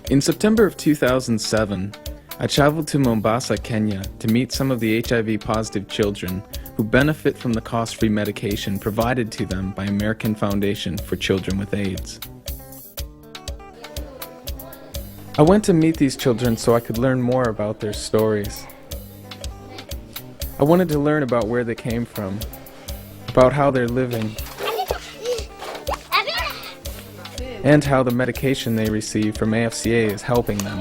In September of 2007, I traveled to Mombasa, Kenya to meet some of the HIV-positive children who benefit from the cost-free medication provided to them by American Foundation for Children with AIDS. I went to meet these children so I could learn more about their stories. I wanted to learn about where they came from, about how they're living, and how the medication they receive from AFCA is helping them.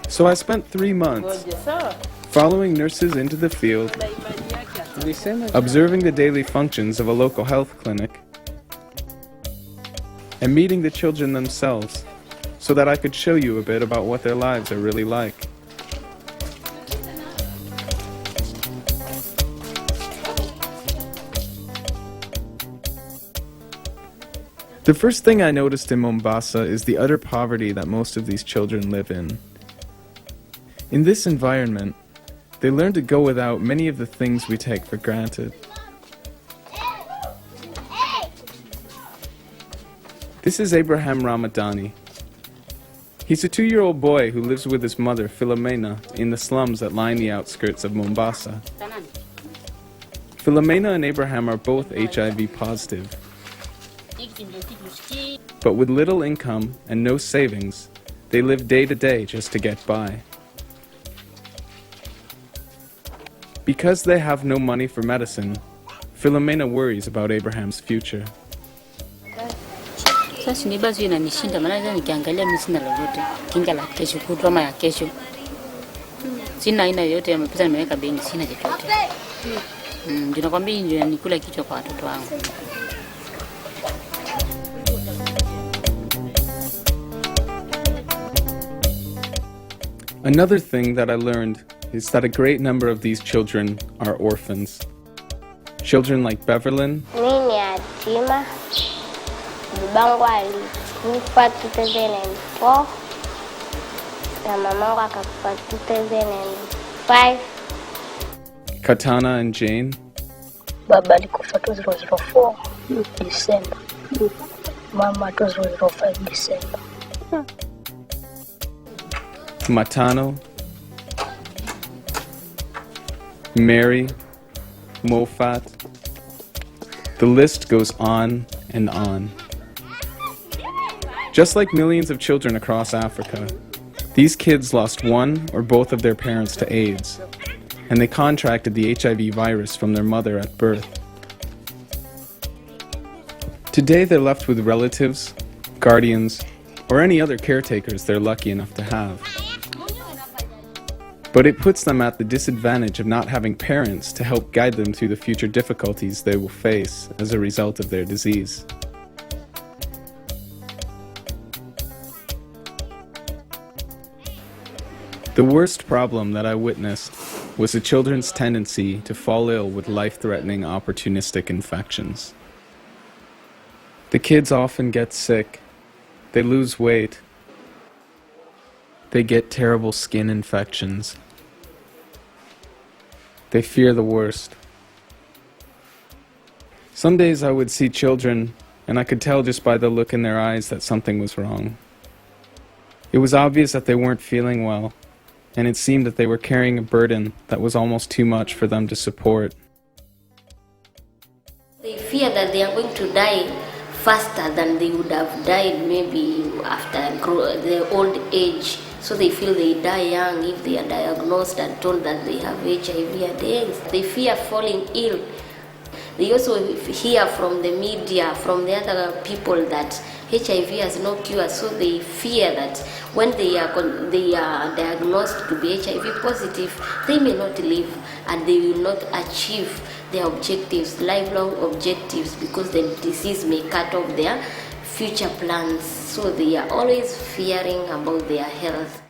So I spent 3 months following nurses into the field, observing the daily functions of a local health clinic, and meeting the children themselves so that I could show you a bit about what their lives are really like. The first thing I noticed in Mombasa is the utter poverty that most of these children live in. In this environment, they learn to go without many of the things we take for granted. This is Abraham Ramadani. He's a 2-year-old boy who lives with his mother, Philomena, in the slums that line the outskirts of Mombasa. Philomena and Abraham are both HIV positive. But with little income and no savings, they live day to day just to get by. Because they have no money for medicine, Philomena worries about Abraham's future. Sasa nibazo inanishinda maana nikiangalia mimi sina lolote. Kinga la kesho kutwa ama ya kesho. Sina aina yoyote ya pesa nimeweka benki, sina chochote. Ndio nakwambia ndio nikula kichwa kwa watoto wangu. Another thing that I learned is that a great number of these children are orphans. Children like Beverlyn, Mimi ni yatima. Babangu alikufa 2004 na mamangu akakufa 2005. Katana and Jane, Baba alikufa 2004 December. Mama 2005 December. Matano, Mary, Mofat. The list goes on and on. Just like millions of children across Africa, these kids lost one or both of their parents to AIDS, and they contracted the HIV virus from their mother at birth. Today they're left with relatives, guardians, or any other caretakers they're lucky enough to have. But it puts them at the disadvantage of not having parents to help guide them through the future difficulties they will face as a result of their disease. The worst problem that I witnessed was the children's tendency to fall ill with life-threatening opportunistic infections. The kids often get sick, they lose weight, they get terrible skin infections. They fear the worst. Some days I would see children, and I could tell just by the look in their eyes that something was wrong. It was obvious that they weren't feeling well, and it seemed that they were carrying a burden that was almost too much for them to support. They fear that they are going to die faster than they would have died maybe after their old age. So they feel they die young if they are diagnosed and told that they have HIV and AIDS. They fear falling ill. They also hear from the media, from the other people that HIV has no cure, so they fear that when they are diagnosed to be HIV positive, they may not live and they will not achieve their objectives, lifelong objectives, because the disease may cut off their future plans. So they are always fearing about their health.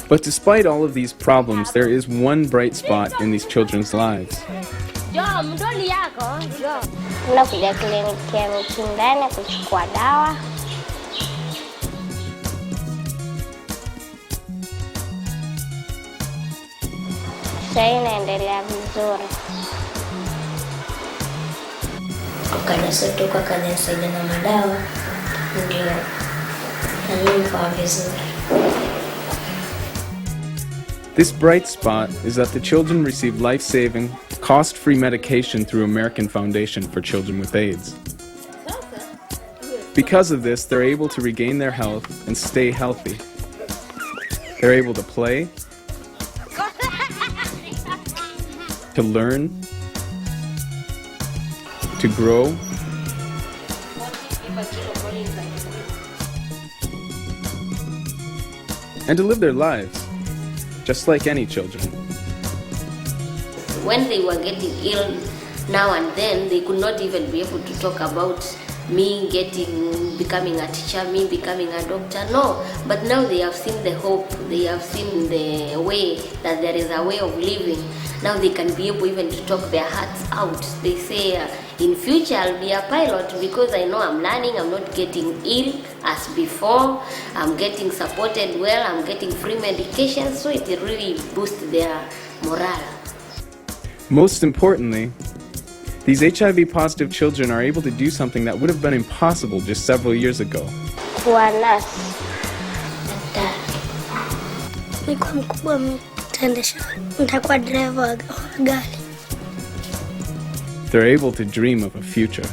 But despite all of these problems, there is one bright spot in these children's lives. Unakuja kliniki ya Mikindani kuchukua dawa. Sasa inaendelea vizuri. Wakanisotoka akanisaidia na madawa, ndio na mimi kwa vizuri. This bright spot is that the children receive life-saving, cost-free medication through American Foundation for Children with AIDS. Because of this, they're able to regain their health and stay healthy. They're able to play, to learn, to grow, and to live their lives, just like any children. When they were getting ill now and then, they could not even be able to talk about me becoming a teacher, me becoming a doctor. No, but now they have seen the hope, they have seen the way, that there is a way of living. Now they can be able even to talk their hearts out. They say, in future I'll be a pilot because I know I'm learning, I'm not getting ill as before, I'm getting supported well, I'm getting free medication, so it really boosts their morale. Most importantly, these HIV-positive children are able to do something that would have been impossible just several years ago. Kuwa nasi. Nikuwa mkubwa nitaendesha, nitakuwa driver wa gari. They're able to dream of a future.